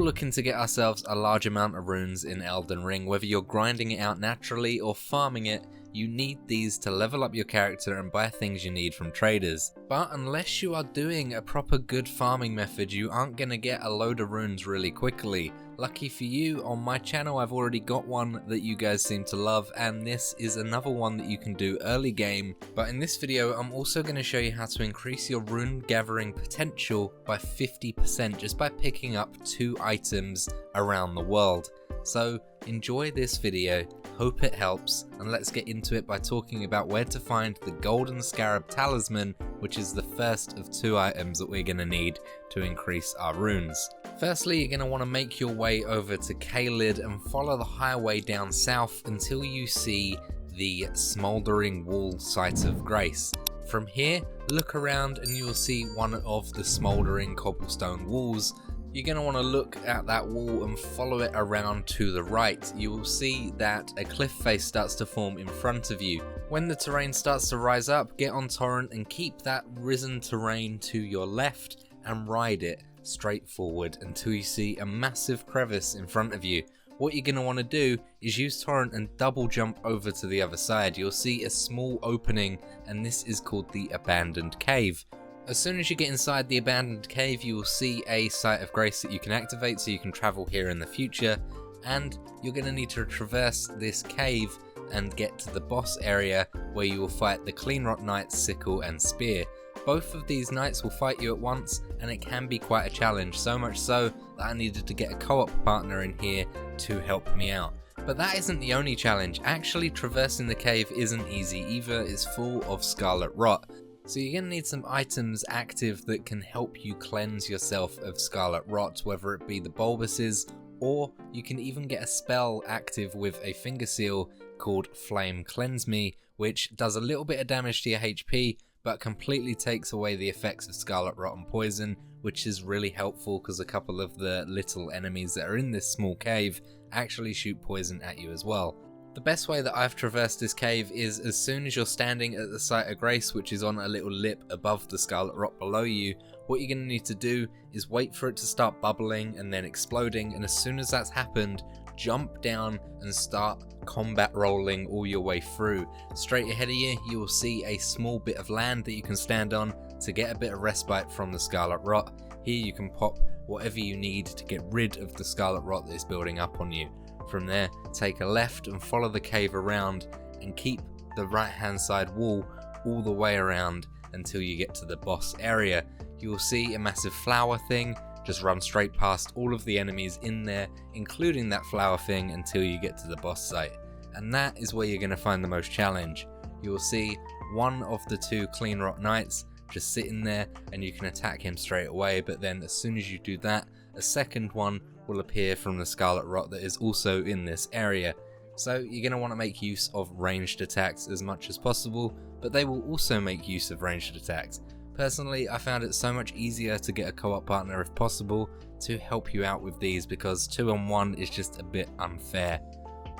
looking to get ourselves a large amount of runes in Elden Ring. Whether you're grinding it out naturally or farming it, you need these to level up your character and buy things you need from traders. But unless you are doing a proper good farming method, you aren't going to get a load of runes really quickly. Lucky for you, on my channel I've already got one that you guys seem to love, and this is another one that you can do early game. But in this video I'm also going to show you how to increase your rune gathering potential by 50% just by picking up 2 items around the world. So enjoy this video, hope it helps, and let's get into it by talking about where to find the Golden Scarab Talisman, which is the first of 2 items that we're going to need to increase our runes. Firstly, you're going to want to make your way over to Caelid and follow the highway down south until you see the Smouldering Wall Site of Grace. From here, look around and you'll see one of the smouldering cobblestone walls. You're going to want to look at that wall and follow it around to the right. You will see that a cliff face starts to form in front of you. When the terrain starts to rise up, get on Torrent and keep that risen terrain to your left and ride it straight forward until you see a massive crevice in front of you. What you're going to want to do is use Torrent and double jump over to the other side. You'll see a small opening, and this is called the Abandoned Cave. As soon as you get inside the Abandoned Cave, you will see a Site of Grace that you can activate so you can travel here in the future, and you're going to need to traverse this cave and get to the boss area where you will fight the Cleanrot Knight's sickle and spear. Both of these knights will fight you at once, and it can be quite a challenge, so much so that I needed to get a co-op partner in here to help me out. But that isn't the only challenge. Actually, traversing the cave isn't easy either. It's full of scarlet rot. So you're going to need some items active that can help you cleanse yourself of scarlet rot, whether it be the bulbuses, or you can even get a spell active with a finger seal called Flame Cleanse Me, which does a little bit of damage to your HP, but completely takes away the effects of scarlet rot and poison, which is really helpful because a couple of the little enemies that are in this small cave actually shoot poison at you as well. The best way that I've traversed this cave is as soon as you're standing at the Site of Grace, which is on a little lip above the scarlet rot below you, what you're going to need to do is wait for it to start bubbling and then exploding, and as soon as that's happened, jump down and start combat rolling all your way through. Straight ahead of you, you will see a small bit of land that you can stand on to get a bit of respite from the scarlet rot. Here you can pop whatever you need to get rid of the scarlet rot that is building up on you. From there, take a left and follow the cave around and keep the right hand side wall all the way around until you get to the boss area. You will see a massive flower thing. Just run straight past all of the enemies in there, including that flower thing, until you get to the boss site. And that is where you're going to find the most challenge. You will see one of the 2 Cleanrot Knights just sitting there, and you can attack him straight away, but then as soon as you do that, a second one will appear from the scarlet rot that is also in this area. So you're going to want to make use of ranged attacks as much as possible, but they will also make use of ranged attacks. Personally, I found it so much easier to get a co-op partner if possible to help you out with these, because 2-on-1 is just a bit unfair.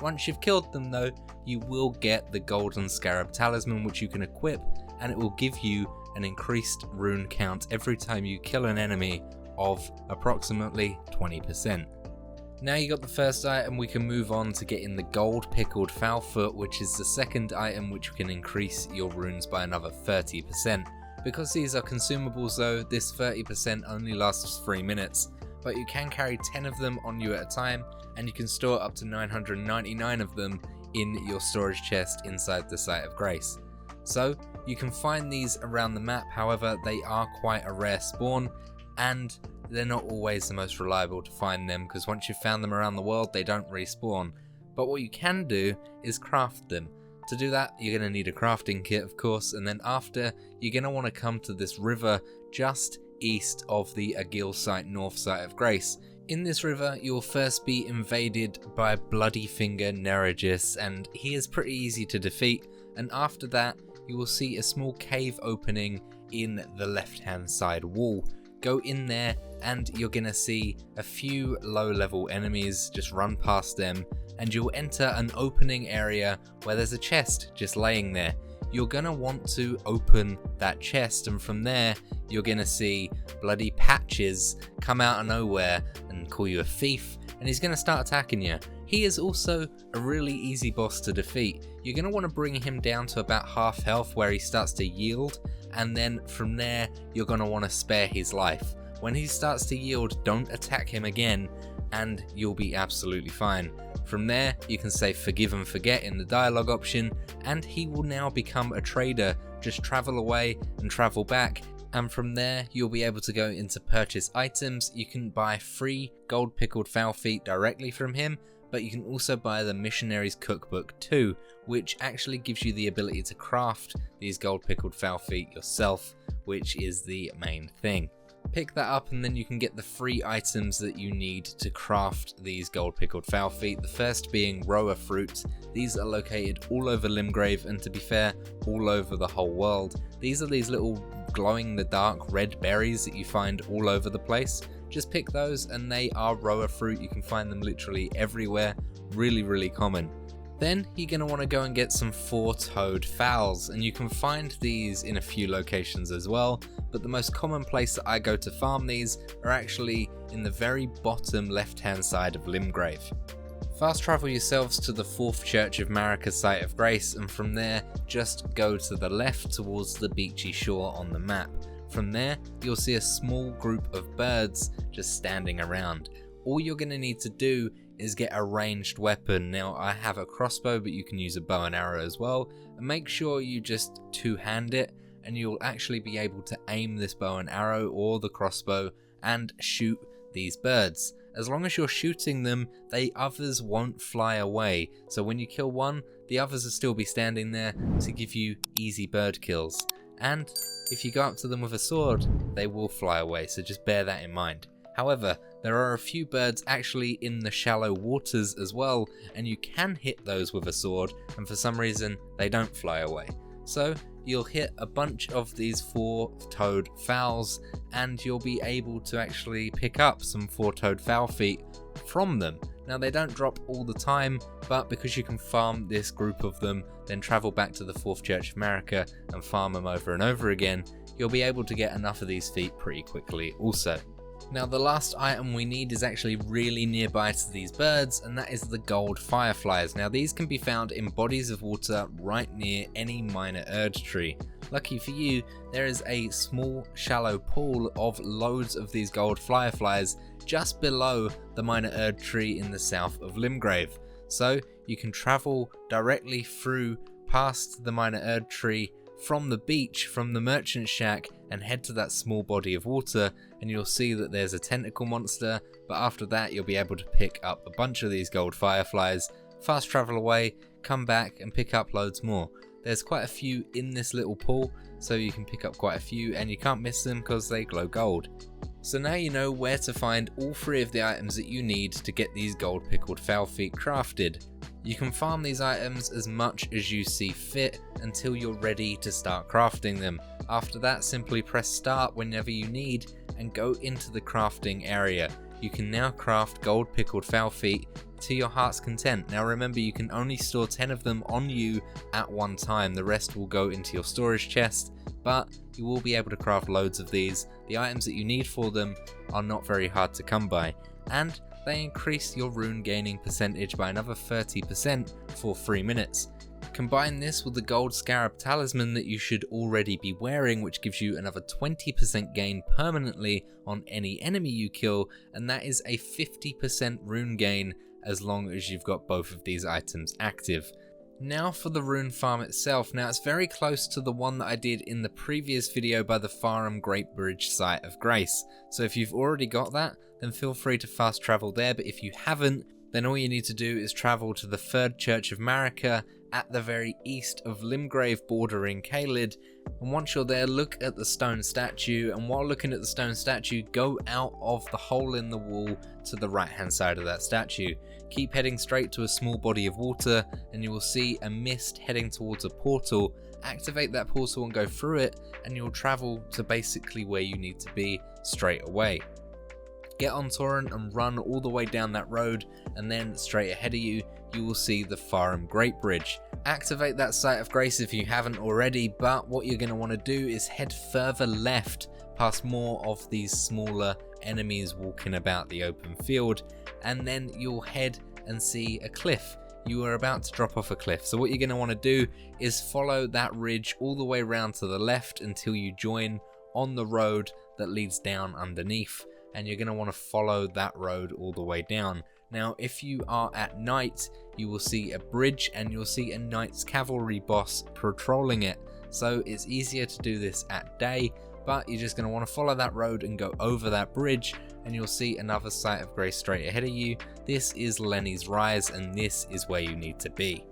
Once you've killed them though, you will get the Golden Scarab Talisman, which you can equip, and it will give you an increased rune count every time you kill an enemy of approximately 20%. Now you got the first item, we can move on to getting the Gold Pickled Foul Foot, which is the second item which can increase your runes by another 30%. Because these are consumables though, this 30% only lasts 3 minutes, but you can carry 10 of them on you at a time, and you can store up to 999 of them in your storage chest inside the Site of Grace. So you can find these around the map, however they are quite a rare spawn, and they're not always the most reliable to find them, because once you've found them around the world they don't respawn. But what you can do is craft them. To do that, you're going to need a crafting kit, of course, and then after, you're going to want to come to this river just east of the Agil Site North Site of Grace. In this river, you'll first be invaded by Bloody Finger Neregis, and he is pretty easy to defeat, and after that, you will see a small cave opening in the left-hand side wall. Go in there, and you're going to see a few low-level enemies. Just run past them, and you'll enter an opening area where there's a chest just laying there. You're going to want to open that chest, and from there you're going to see bloody patches witches come out of nowhere and call you a thief, and he's going to start attacking you. He is also a really easy boss to defeat. You're going to want to bring him down to about half health where he starts to yield, and then from there you're going to want to spare his life. When he starts to yield, don't attack him again and you'll be absolutely fine. From there you can say forgive and forget in the dialogue option, and he will now become a trader. Just travel away and travel back, and from there you'll be able to go into purchase items. You can buy free Gold Pickled Foul Feet directly from him, but you can also buy the Missionary's Cookbook too, which actually gives you the ability to craft these Gold Pickled Foul Feet yourself, which is the main thing. Pick that up and then you can get the free items that you need to craft these Gold Pickled Foul Feet. The first being Roa fruits. These are located all over Limgrave, and to be fair, all over the whole world. These are these little glowing in the dark red berries that you find all over the place. Just pick those and they are Roa fruit. You can find them literally everywhere. Really common. Then you're going to want to go and get some 4-toed fowls, and you can find these in a few locations as well, but the most common place that I go to farm these are actually in the very bottom left hand side of Limgrave. Fast travel yourselves to the 4th Church of Marika site of Grace, and from there just go to the left towards the beachy shore on the map. From there you'll see a small group of birds just standing around. All you're going to need to do is get a ranged weapon. Now I have a crossbow, but you can use a bow and arrow as well, and make sure you just two-hand it and you'll actually be able to aim this bow and arrow or the crossbow and shoot these birds. As long as you're shooting them, the others won't fly away, so when you kill one, the others will still be standing there to give you easy bird kills. And if you go up to them with a sword, they will fly away, so just bear that in mind. However, there are a few birds actually in the shallow waters as well, and you can hit those with a sword, and for some reason they don't fly away. So you'll hit a bunch of these 4-toed fowls and you'll be able to actually pick up some 4-toed foul feet from them. Now they don't drop all the time, but because you can farm this group of them, then travel back to the 4th Church of Marika and farm them over and over again, you'll be able to get enough of these feet pretty quickly also. Now the last item we need is actually really nearby to these birds, and that is the gold fireflies. Now these can be found in bodies of water right near any minor erd tree. Lucky for you, there is a small shallow pool of loads of these gold fireflies just below the minor erd tree in the south of Limgrave. So you can travel directly through past the minor erd tree from the beach, from the merchant shack, and head to that small body of water, and you'll see that there's a tentacle monster, but after that you'll be able to pick up a bunch of these gold fireflies, fast travel away, come back and pick up loads more. There's quite a few in this little pool, so you can pick up quite a few and you can't miss them because they glow gold. So now you know where to find all 3 of the items that you need to get these Gold Pickled Foul Feet crafted. You can farm these items as much as you see fit until you're ready to start crafting them. After that, simply press start whenever you need and go into the crafting area. You can now craft Gold Pickled Foul Feet to your heart's content. Now remember, you can only store 10 of them on you at one time. The rest will go into your storage chest, but you will be able to craft loads of these. The items that you need for them are not very hard to come by, and they increase your rune gaining percentage by another 30% for 3 minutes. Combine this with the Gold Scarab Talisman that you should already be wearing, which gives you another 20% gain permanently on any enemy you kill, and that is a 50% rune gain as long as you've got both of these items active. Now for the rune farm itself. Now it's very close to the one that I did in the previous video by the Farum Great Bridge site of Grace. So if you've already got that, then feel free to fast travel there, but if you haven't, then all you need to do is travel to the 3rd Church of Marika at the very east of Limgrave bordering Caelid, and once you're there, look at the stone statue, and while looking at the stone statue, go out of the hole in the wall to the right hand side of that statue. Keep heading straight to a small body of water and you will see a mist heading towards a portal. Activate that portal and go through it, and you'll travel to basically where you need to be straight away. Get on Torrent and run all the way down that road, and then straight ahead of you, you will see the Farum Great Bridge. Activate that site of Grace if you haven't already, but what you're going to want to do is head further left past more of these smaller enemies walking about the open field, and then you'll head and see a cliff. You are about to drop off a cliff, so what you're going to want to do is follow that ridge all the way around to the left until you join on the road that leads down underneath, and you're going to want to follow that road all the way down. Now if you are at night, you will see a bridge and you'll see a Knight's Cavalry boss patrolling it, so it's easier to do this at day, but you're just going to want to follow that road and go over that bridge, and you'll see another site of grace straight ahead of you. This is Lenny's Rise, and this is where you need to be.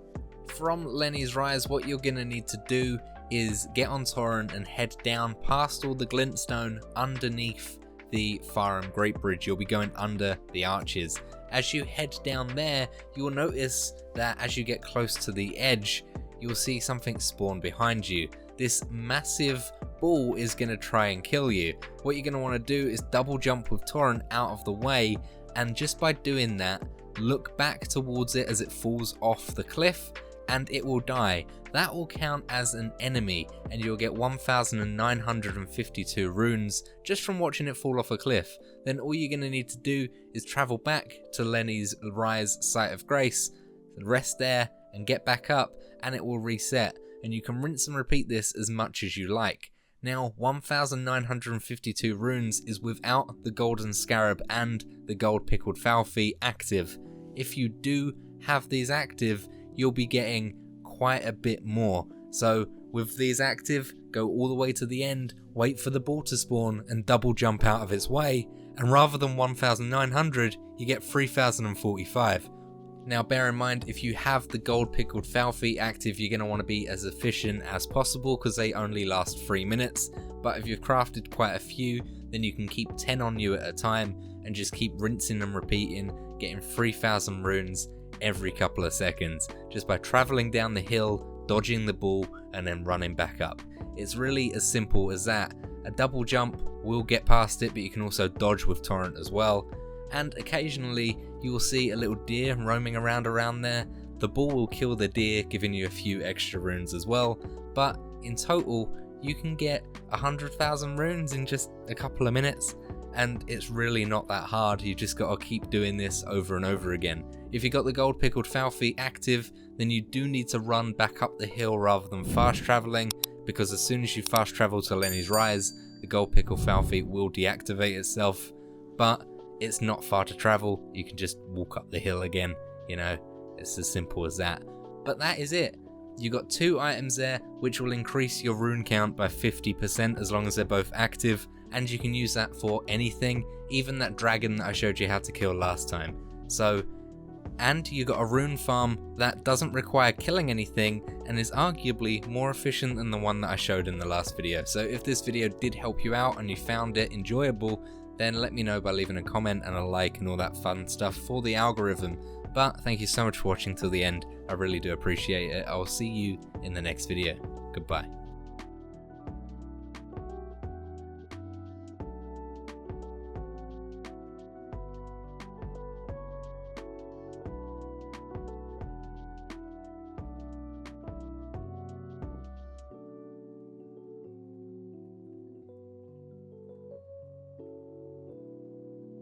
From Lenny's Rise, what you're going to need to do is get on Torrent and head down past all the glintstone underneath the Farum Great Bridge. You'll be going under the arches. As you head down there, you'll notice that as you get close to the edge, you'll see something spawn behind you. This massive bull is going to try and kill you. What you're going to want to do is double jump with Torrent out of the way, and just by doing that, look back towards it as it falls off the cliff, and it will die. That will count as an enemy, and you'll get 1,952 runes just from watching it fall off a cliff. Then all you're going to need to do is travel back to Lenny's Rise Site of Grace, rest there, and get back up, and it will reset. And you can rinse and repeat this as much as you like. Now 1,952 runes is without the Golden Scarab and the Gold Pickled Foul Foot active. If you do have these active, you'll be getting quite a bit more. So with these active, go all the way to the end, wait for the ball to spawn and double jump out of its way, and rather than 1,900, you get 3,045. Now bear in mind, if you have the Gold Pickled Foul Foot active, you're going to want to be as efficient as possible because they only last 3 minutes, but if you've crafted quite a few, then you can keep 10 on you at a time and just keep rinsing and repeating, getting 3,000 runes every couple of seconds, just by travelling down the hill, dodging the ball, and then running back up. It's really as simple as that. A double jump will get past it, but you can also dodge with Torrent as well. And occasionally you will see a little deer roaming around there. The ball will kill the deer, giving you a few extra runes as well, but in total you can get 100,000 runes in just a couple of minutes, and it's really not that hard. You just got to keep doing this over and over again. If you got the Gold Pickled Foul Foot active, then you do need to run back up the hill rather than fast travelling, because as soon as you fast travel to Lenny's Rise, the Gold Pickled Foul Foot will deactivate itself, but it's not far to travel. You can just walk up the hill again, you know, it's as simple as that. But that is it. You got 2 items there which will increase your rune count by 50% as long as they're both active, and you can use that for anything, even that dragon that I showed you how to kill last time. So, and you got a rune farm that doesn't require killing anything and is arguably more efficient than the one that I showed in the last video. So if this video did help you out and you found it enjoyable, then let me know by leaving a comment and a like and all that fun stuff for the algorithm. But thank you so much for watching till the end. I really do appreciate it. I will see you in the next video. Goodbye.